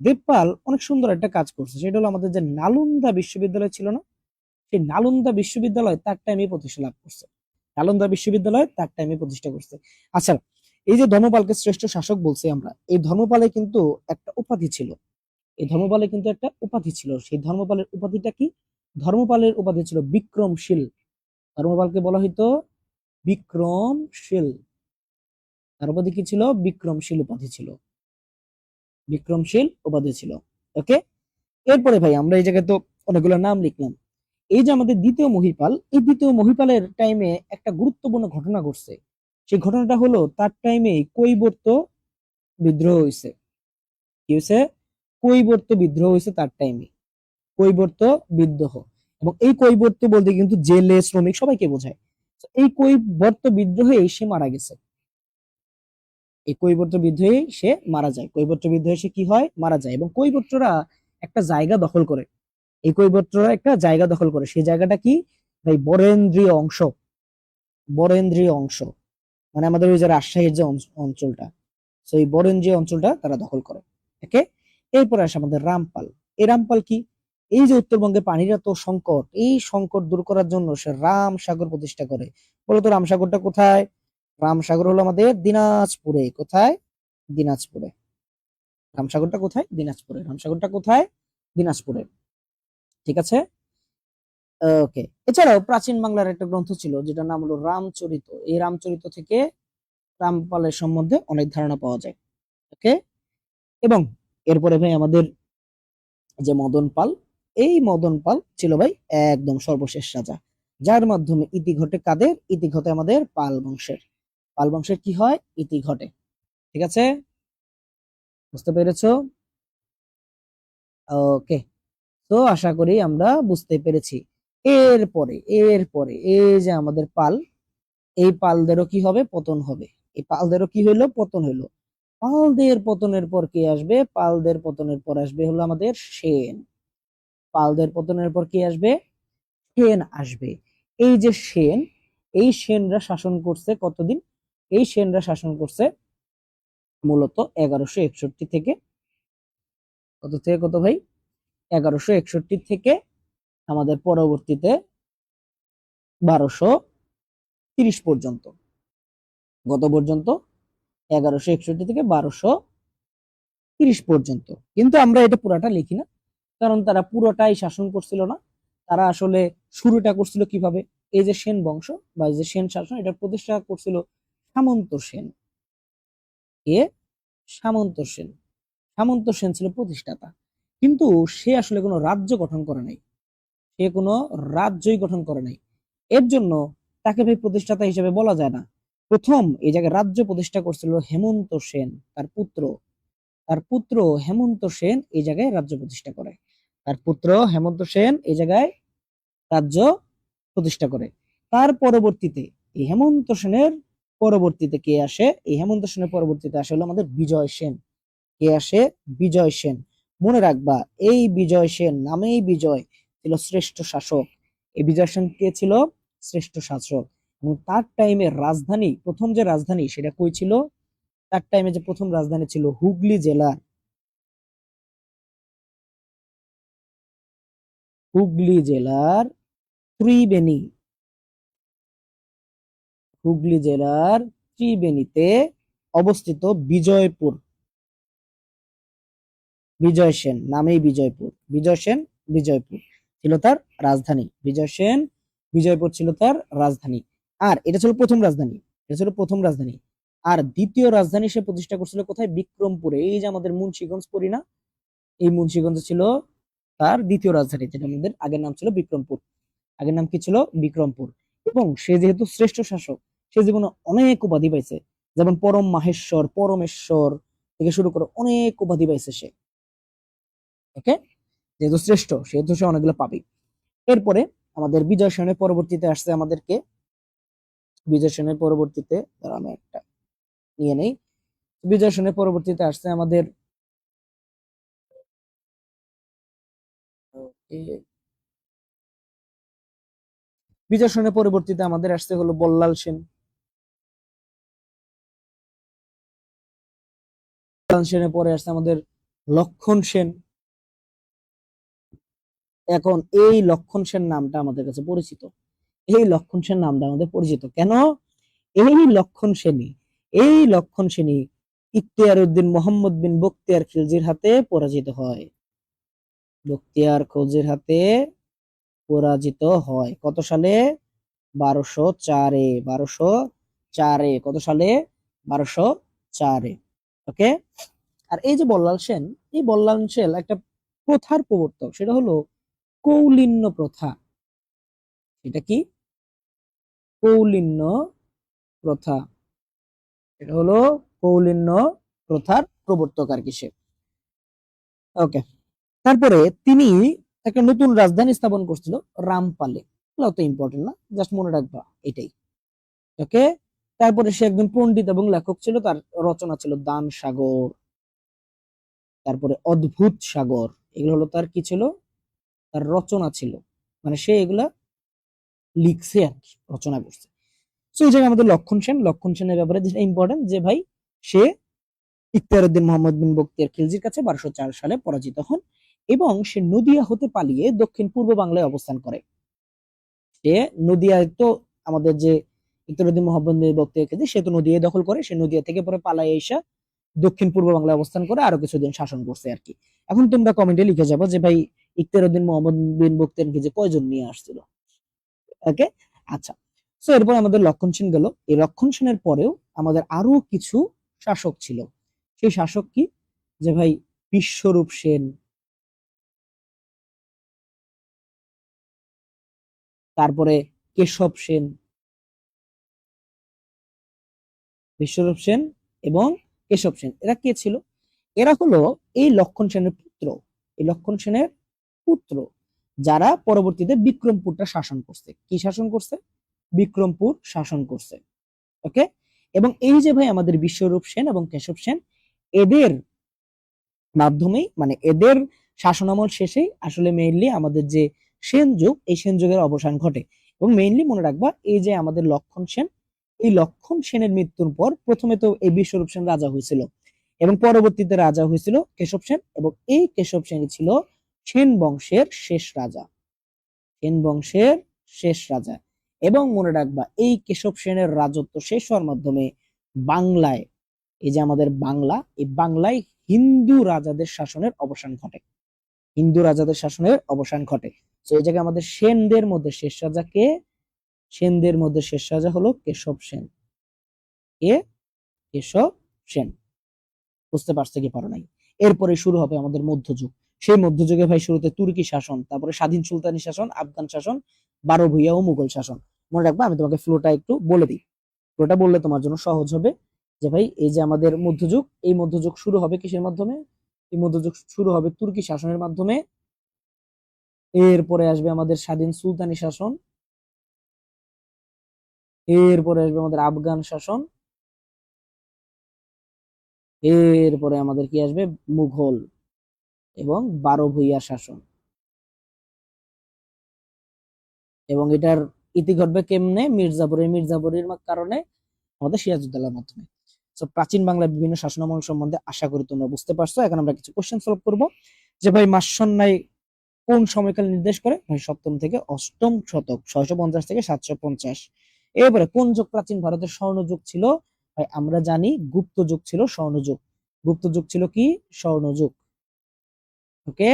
দেবপাল অনেক সুন্দর একটা কাজ করছে, সেটা হলো আমাদের যে নালন্দা বিশ্ববিদ্যালয় ছিল না, সেই নালন্দা বিশ্ববিদ্যালয় তার টাইমে প্রতিষ্ঠা লাভ করছে, নালন্দা বিশ্ববিদ্যালয় তার টাইমে প্রতিষ্ঠা করছে। আচ্ছা, এই যে ধর্মপালকে শ্রেষ্ঠ শাসক বলছি আমরা, এই ধর্মপালে কিন্তু একটা উপাধি ছিল, এই ধর্মপালে কিন্তু একটা উপাধি ছিল, সেই ধর্মপালের উপাধিটা কি, ধর্মপালের উপাধি ছিল বিক্রমশীল। ধর্মপালকে বলা হইতো বিক্রমশীল, তার উপাধি কি ছিল, বিক্রমশীল উপাধি ছিল, বিক্রমশীল উপাধি ছিল। ওকে, এরপরে ভাই আমরা এই জায়গায় তো অনেকগুলো নাম লিখলাম। এই যে আমাদের দ্বিতীয় মহিপাল, এই দ্বিতীয় মহিপালের টাইমে একটা গুরুত্বপূর্ণ ঘটনা ঘটছে, সেই ঘটনাটা হলো তার টাইমে কৈবর্ত বিদ্রোহ হয়েছে। কি হয়েছে, কৈবর্ত বিদ্রোহ হয়েছে তার টাইমে, কৈবর্ত বিদ্রোহ। এবং এই কৈবর্ত বলতে কিন্তু জেলে শ্রমিক সবাইকে বোঝায়। তো এই কৈবর্ত বিদ্রোহে সে মারা গেছে, এই কৈবর্ত বিদ্রোহে সে মারা যায়, কৈবর্ত বিদ্রোহে সে কি হয়, মারা যায়। এবং কৈবর্তরা একটা জায়গা দখল করে, এই কৈবর্তরা একটা জায়গা দখল করে, সেই জায়গাটা কি ভাই, বরেন্দ্রীয় অংশ, বরেন্দ্রীয় অংশ, মানে আমাদের ওই যে রাজশাহীর যে অঞ্চলটা, তো এই বরেন্দ্রীয় অঞ্চলটা তারা দখল করে। ওকে, এরপরে আসে আমাদের রামপাল। এই রামপাল কি, এই যে উত্তরবঙ্গে পানির এত সংকট, এই সংকট দূর করার জন্য সে রাম সাগর প্রতিষ্ঠা করে। বলতো রাম সাগরটা কোথায়, রাম সাগর হলো আমাদের দিনাজপুরে, কোথায়, দিনাজপুরে। রামসাগরটা কোথায়, দিনাজপুরে, রামসাগরটা কোথায়, দিনাজপুরে। ঠিক আছে, ওকে। এছাড়াও প্রাচীন বাংলার একটা গ্রন্থ ছিল যেটার নাম হলো রামচরিত, এই রামচরিত থেকে রামপালের সম্বন্ধে অনেক ধারণা পাওয়া যায়। ওকে, এবং এরপরে ভাই আমাদের যে মদন পাল, এই মদন পাল ছিল ভাই একদম সর্বশেষ রাজা, যার মাধ্যমে ইতি ঘটে কাদের, ইতি ঘটে আমাদের পাল বংশের, পাল বংশের কি হয়, ইতি ঘটে। ঠিক আছে, বুঝতে পেরেছো? ওকে, তো আশা করি আমরা বুঝতে পেরেছি। এরপরে এরপরে এই যে আমাদের পাল, এই পালদেরও কি হবে, পতন হবে, এই পালদেরও কি হইলো, পতন হইলো। পালদের পতনের পর কি আসবে, পালদের পতনের পর আসবে হলো আমাদের সেন, পালদের পতনের পর কি আসবে, সেন আসবে। এই যে সেন, এই সেনরা শাসন করছে কতদিন, এই সেনরা শাসন করছে মূলত 1161 থেকে, কত থেকে কত ভাই, 1161 থেকে আমাদের পরবর্তীতে 1230 পর্যন্ত, গত পর্যন্ত 1161 থেকে 1230 পর্যন্ত। কিন্তু আমরা এটা পুরাটা লিখি না, কারণ তারা পুরোটাই শাসন করছিল না, তারা আসলে শুরুটা করছিল কিভাবে, এই যে সেন বংশ বা এই যে সেন শাসন, এটা প্রতিষ্ঠা করছিল সামন্ত সেন। কে, সামন্ত সেন, সামন্ত সেন ছিল প্রতিষ্ঠাতা, কিন্তু সে আসলে কোনো রাজ্য গঠন করে নাই, সে কোনো রাজ্যই গঠন করে নাই। এর জন্য তাকে ভাই প্রতিষ্ঠাতা হিসেবে বলা যায় না। প্রথম এই জায়গায় রাজ্য প্রতিষ্ঠা করছিল হেমন্ত সেন, তার পুত্র, তার পুত্র হেমন্ত সেন এই জায়গায় রাজ্য প্রতিষ্ঠা করে, তার পুত্র হেমন্ত সেন এই জায়গায় রাজ্য প্রতিষ্ঠা করে। তার পরবর্তীতে এই হেমন্ত সেনের পরবর্তীতে কে আসে, এই হেমন্ত সেনের পরবর্তীতে আসে হলো আমাদের বিজয় সেন। কে আসে, বিজয় সেন। মনে রাখবা এই বিজয় সেন নামেই বিজয়, ছিল শ্রেষ্ঠ শাসক। এই বিজয় সেন কে ছিল? শ্রেষ্ঠ শাসক। এবং তার টাইমের রাজধানী, প্রথম যে রাজধানী সেটা কই ছিল? তার টাইমে যে প্রথম রাজধানী ছিল হুগলি জেলার, হুগলি জেলার ত্রিবেণী, হুগলি জেলার ত্রিবেণীতে অবস্থিত বিজয়পুর, বিজয় সেন নামেই বিজয়পুর, বিজয় সেন বিজয়পুর ছিল তার রাজধানী। বিজয় সেন বিজয়পুর ছিল তার রাজধানী। আর এটা ছিল প্রথম রাজধানী, এটা ছিল প্রথম রাজধানী। আর দ্বিতীয় রাজধানী সে প্রতিষ্ঠা করছিল কোথায়? বিক্রমপুরে। এই যে আমাদের মুন্সিগঞ্জ পড়ি না, এই মুন্সিগঞ্জ ছিল তার দ্বিতীয় রাজধানী, যেটা আমাদের আগের নাম ছিল বিক্রমপুর। আগের নাম কি ছিল? বিক্রমপুর। এবং সে যেহেতু শ্রেষ্ঠ শাসক, সে জীবনে অনেক উপাধি পাইছে, যেমন পরম মাহেশ্বর, পরমেশ্বর থেকে শুরু করে অনেক উপাধি পাইছে সে। ওকে, যেহেতু শ্রেষ্ঠ সেহেতু সে অনেকগুলো পাবে। এরপরে আমাদের বিজয় সেনের পরবর্তীতে আসছে আমাদেরকে, বিজয় সেনের পরবর্তীতে আমি একটা নিয়ে নেই, বিজয় সেনের পরবর্তীতে আসছে আমাদের বিজয় সেনের পরবর্তীতে আমাদের আসছে হলো বল্লাল সেন। বল্লাল সেনের পরে আসছে আমাদের লক্ষণ সেন। এখন এই লক্ষণ সেন নামটা আমাদের কাছে পরিচিত, এই লক্ষণ সেন নামটা আমাদের পরিচিত কেন? এই লক্ষণ সেনী, এই লক্ষণ সেনী ইখতিয়ার উদ্দিন মোহাম্মদ বিন বখতিয়ার খিলজির হাতে পরাজিত হয়। বখতিয়ার খলজির হাতে পরাজিত হয় কত সালে? 1204-এ, 1204-এ। কত সালে? 1204-এ। ওকে। আর এই যে বল্লাল সেন, এই বল্লাল সেন একটা প্রথার প্রবর্তক, সেটা হলো কৌলিন্য প্রথা। এটা কি? কৌলিন্য প্রথা। এটা হলো কৌলিন্য প্রথার প্রবর্তক আর কি সে। ওকে। তারপরে তিনি একটা নতুন রাজধানী স্থাপন করছিল রামপালে। অত ইম্পর্টেন্ট না, জাস্ট মনে রাখবা এটাই। ওকে। তারপরে সে একজন পণ্ডিত এবং লেখক ছিল, তার রচনা ছিল দান সাগর, তারপরে অদ্ভুত সাগর। এগুলো হলো তার কি ছিল? তার রচনা ছিল, মানে সে এগুলা লিখছে আর কি, রচনা করছে। তো এই জায়গায় আমাদের লক্ষণ সেন, লক্ষণ সেনের ব্যাপারে যেটা ইম্পর্টেন্ট, যে ভাই সে ইখতিয়ার উদ্দিন মোহাম্মদ বিন বখতিয়ার খিলজির কাছে 1204 সালে পরাজিত হন এবং সে নদিয়া হতে পালিয়ে দক্ষিণ পূর্ব বাংলায় অবস্থান করে। সে নদিয়ায় তো আমাদের যে ইখতিয়ার উদ্দিন মোহাম্মদ বিন বখতিয়ার খিলজি, সে তো নদিয়ায় দখল করে, সে নদিয়া থেকে পরে পালায় এসে দক্ষিণ পূর্ব বাংলায় অবস্থান করে আরো কিছুদিন শাসন করছে আর কি। এখন তোমরা কমেন্টে লিখে যাবো যে ভাই ইখতিয়ার উদ্দিন মোহাম্মদ বিন বখতিয়ার খিলজি কয়জন নিয়ে আসছিল। ওকে। আচ্ছা। তো এরপর আমাদের লক্ষণ সেন গেল। এই লক্ষণ সেনের পরেও আমাদের আরো কিছু শাসক ছিল। সেই শাসক কি? যে ভাই বিশ্বরূপ সেন, তারপরে কেশব সেন, বিশ্বরূপ সেন এবং কেশব সেন, এরা কে ছিল? এরা হলো এই লক্ষণ সেনের পুত্র, এই লক্ষণ সেনের পুত্র, যারা পরবর্তীতে বিক্রমপুরটা শাসন করছে। কি শাসন করছে? বিক্রমপুর শাসন করছে। ওকে। এবং এই যে ভাই আমাদের বিশ্বরূপ সেন এবং কেশব সেন, এদের মাধ্যমেই, মানে এদের শাসনামল শেষেই আসলে মেইনলি আমাদের যে সেন যুগ, এই সেন যুগের অবসান ঘটে। এবং মেইনলি মনে রাখবা, এই যে আমাদের লক্ষণ সেন, এই লক্ষণ সেনের মৃত্যুর পর প্রথমে তো এই বিশ্বরূপ সেন রাজা হয়েছিল এবং পরবর্তীতে রাজা হয়েছিল কেশব সেন, এবং এই কেশব সেন ছিল সেন বংশের শেষ রাজা, সেন বংশের শেষ রাজা। এবং মনে রাখবা, এই কেশব সেনের রাজত্ব শেষ হওয়ার মাধ্যমে বাংলায়, এই যে আমাদের বাংলা, এই বাংলায় হিন্দু রাজাদের শাসনের অবসান ঘটে, হিন্দু রাজাদের শাসনের অবসান ঘটে। তো এই জায়গায় আমাদের সেনদের মধ্যে শেষ রাজা কে? সেনদের মধ্যে শেষ রাজা হলো কেশব সেন। কে? কেশব সেন। বুঝতে পারছে কি পারো নাই? এরপরে শুরু হবে আমাদের মধ্যযুগ। সেই মধ্যযুগে ভাই শুরুতে তুর্কি শাসন, তারপরে স্বাধীন সুলতানি শাসন, আফগান শাসন, বারো ভূঁইয়া ও মুঘল শাসন। মনে রাখবা, আমি তোমাকে ফ্লোটা একটু বলে দিই, ফ্লোটা বললে তোমার জন্য সহজ হবে। যে ভাই এই যে আমাদের মধ্যযুগ, এই মধ্যযুগ শুরু হবে কিসের মাধ্যমে? এই মধ্যযুগ শুরু হবে তুর্কি শাসনের মাধ্যমে। এরপরে আসবে আমাদের স্বাধীন সুলতানি শাসন, এরপরে আসবে আমাদের আফগান শাসন, এরপরে আমাদের কি আসবে? মুঘল এবং বারো ভূঁইয়া শাসন। এবং এটার ইতি ঘটবে কেমনে? মির্জাপুরের কারণে, আমাদের সিরাজউদ্দৌলার মাধ্যমে। তো প্রাচীন বাংলার বিভিন্ন শাসনামল সম্বন্ধে আশা করি তোমরা বুঝতে পারছো। এখন আমরা কিছু কোশ্চেন সলভ করব। যে ভাই মাসসন্যায় কোন সময়কাল নির্দেশ করে? ভাই সপ্তম থেকে অষ্টম শতক, 650 থেকে 750। এবারে কোন যুগ প্রাচীন ভারতের স্বর্ণযুগ ছিল? ভাই আমরা জানি গুপ্ত যুগ ছিল স্বর্ণযুগ। গুপ্ত যুগ ছিল কি? স্বর্ণযুগ। ওকে,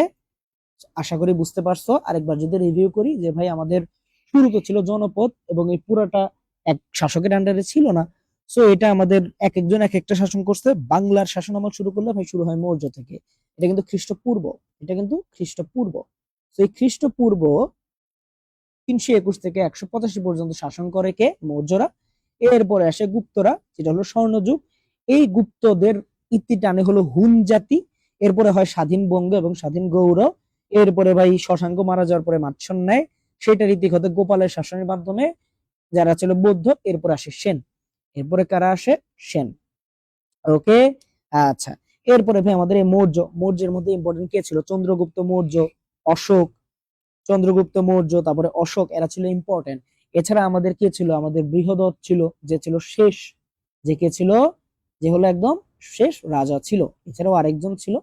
আশা করি বুঝতে পারছো। আরেকবার যদি রিভিউ করি, যে ভাই আমাদের শুরু তো ছিল জনপদ, এবং এই পুরাটা এক শাসকের আন্ডারে ছিল না। সো এটা আমাদের এক একজন এক একটা শাসন করছে। বাংলার শাসন আমল শুরু করলে ভাই শুরু হয় মৌর্য থেকে। এটা কিন্তু খ্রিস্টপূর্ব, এটা কিন্তু খ্রিস্টপূর্ব। তো এই খ্রিস্টপূর্ব 321 থেকে 185 পর্যন্ত শাসন করে কে? মৌর্যরা। এরপরে আসে গুপ্তরা, যেটা হলো স্বর্ণযুগ। এই গুপ্তদের ইতি টানে হলো হুন জাতি। এরপরে হয় স্বাধীন বঙ্গ এবং স্বাধীন গৌড়। এরপরে ভাই শশাঙ্ক মারা যাওয়ার পরে মাৎসন্যায়, সেটার ইতি হতে গোপালের শাসনের মাধ্যমে, যারা ছিল বৌদ্ধ। এরপর আসে সেন। এরপরে কারা আসে? সেন। ওকে, আচ্ছা। এরপরে ভাই আমাদের এই মৌর্যের মধ্যে ইম্পর্টেন্ট কে ছিল? চন্দ্রগুপ্ত মৌর্য, অশোক, চন্দ্রগুপ্ত মৌর্য, তারপরে অশোক, এরা ছিল ইম্পর্টেন্ট। এছাড়া আমাদের কে ছিল? আমাদের বৃহদত্ত ছিল, যে ছিল শেষ, যে কে ছিল? যে হলো একদম শেষ রাজা ছিল। এছাড়াও আরেকজন ছিল,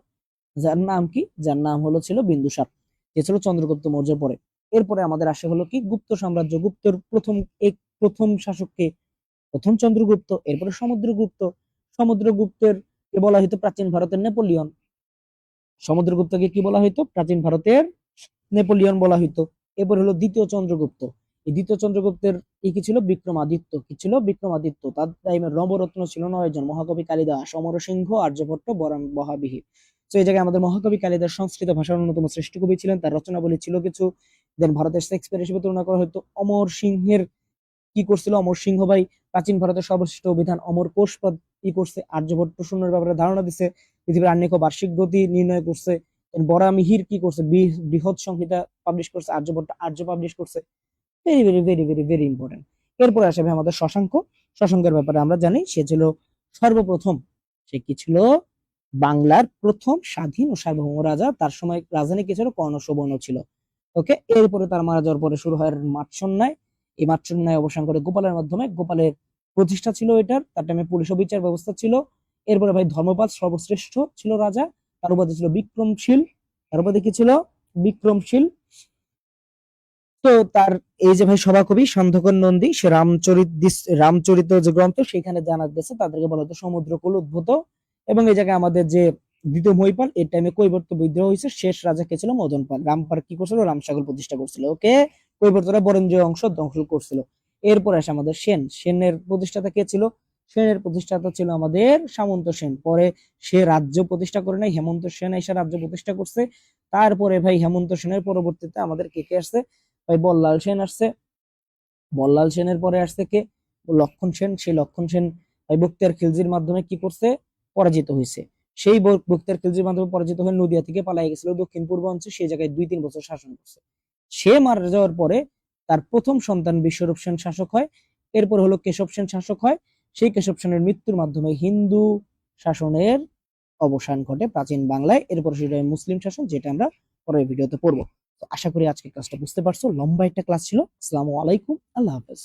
যার নাম কি? যার নাম হলো ছিল বিন্দুসার, যে ছিল চন্দ্রগুপ্ত মৌর্যের পরে। এরপরে আমাদের আসে হলো কি? গুপ্ত সাম্রাজ্য। গুপ্তের প্রথম শাসককে? প্রথম চন্দ্রগুপ্ত। এরপরে সমুদ্রগুপ্ত। সমুদ্রগুপ্তের কে বলা হইতো প্রাচীন ভারতের নেপোলিয়ন। সমুদ্রগুপ্তকে কি বলা হইতো? প্রাচীন ভারতের নেপোলিয়ন বলা হইতো। এরপর হলো দ্বিতীয় চন্দ্রগুপ্ত। এই দ্বিতীয় চন্দ্রগুপ্তের কি ছিল? বিক্রমাদিত্য। কি ছিল? বিক্রমাদিত্য। তার টাইমে নবরত্ন ছিল 9 জন: মহাকবি কালিদাস, অমরসিংহ, আর্যভট্ট, বরান বহাবিহি। তো এই জায়গায় আমাদের মহাকবি কালিদাস সংস্কৃত ভাষার অন্যতম শ্রেষ্ঠ কবি ছিলেন। তার রচনাবলী ছিল কিছু। দেন ভারতের শেক্সপিয়ার হিসেবে তুলনা করা হতো। অমর সিংহের কি করছিল? অমর সিংহ ভাই প্রাচীন ভারতের সর্বশ্রেষ্ঠ অভিধান অমর কোষ কি করছে? আর্যভট্ট শূন্যের ব্যাপারে ধারণা দিছে। পৃথিবীর আহ্নিক ও বার্ষিক গতি নির্ণয় করছে। বরামিহির কি করছে? বৃহৎ সংহিতা পাবলিশ করছে আর্যভট্ট। আর্য পাবলিশ করছে। Very very very very very important. এরপরে আসবে আমাদের শশাঙ্ক। শশাঙ্কের ব্যাপারে আমরা জানি সে ছিল সর্বপ্রথম, সে কি ছিল? বাংলার প্রথম স্বাধীন ও সার্বভৌম রাজা। তার সময় রাজধানী কি ছিল? কর্ণ সুবর্ণ ছিল। ওকে, এরপরে তার মারা যাওয়ার পরে শুরু হয় মাৎসন্যায়। এই মাৎসন্যায় অবসান করে গোপালের মাধ্যমে। গোপালের প্রতিষ্ঠা ছিল এটার। তার টাইমে পুলিশ ও বিচার ব্যবস্থা ছিল। এরপরে ভাই ধর্মপাল সর্বশ্রেষ্ঠ ছিল রাজা। তার উপাধি ছিল বিক্রমশীল। তার উপাধি কি ছিল? বিক্রমশীল। তো তার এই যে ভাই সভাকবি সন্ধ্যকর নন্দী, সে রামচরিত যে গ্রন্থ, সেখানে জানা গেছে তাদেরকে বলা হতো সমুদ্রকুল উদ্ভূত। এবং এই জায়গায় আমাদের যে দ্বিতীয় মহিপাল, এর টাইমে কৈবর্ত বিদ্রোহ হয়েছে। শেষ রাজা কে ছিল? মদন পাল। রামপাল কি করছিল? রামসাগর প্রতিষ্ঠা করছিল। ওকে, কৈবর্তরা বরেন্দ্রীয় অংশ ধ্বংস করছিল। এরপর আসে আমাদের সেন। সেনের প্রতিষ্ঠাতা কে ছিল? সেনের প্রতিষ্ঠাতা ছিল আমাদের সামন্ত সেন। পরে সে রাজ্য প্রতিষ্ঠা করে নাই, হেমন্ত সেন এসে রাজ্য প্রতিষ্ঠা করছে। তারপরে ভাই হেমন্ত সেনের পরবর্তীতে আমাদের কে কে আসছে? ভাই বল্লাল সেন আসছে। বল্লাল সেনের পরে আসছে কে? লক্ষণ সেন। সেই লক্ষণ সেন ভাই বখতিয়ার খিলজির মাধ্যমে কি করছে? পরাজিত হয়েছে। সেই বখতিয়ার খিলজির মাধ্যমে পরাজিত হয়ে নদিয়া থেকে পালাই গেছিল দক্ষিণ পূর্বাঞ্চল। সেই জায়গায় 2-3 বছর শাসন করছে। সে মারা যাওয়ার পরে তার প্রথম সন্তান বিশ্বরূপ সেন শাসক হয়। এরপর হলো কেশব সেন শাসক হয়। সেই কেশব সেনের মৃত্যুর মাধ্যমে হিন্দু শাসনের অবসান ঘটে প্রাচীন বাংলায়। এরপর সেটা মুসলিম শাসন, যেটা আমরা পরের ভিডিওতে পড়বো। তো আশা করি আজকে ক্লাসটা বুঝতে পারছো। লম্বা একটা ক্লাস ছিল। আসসালামু আলাইকুম, আল্লাহ হাফেজ।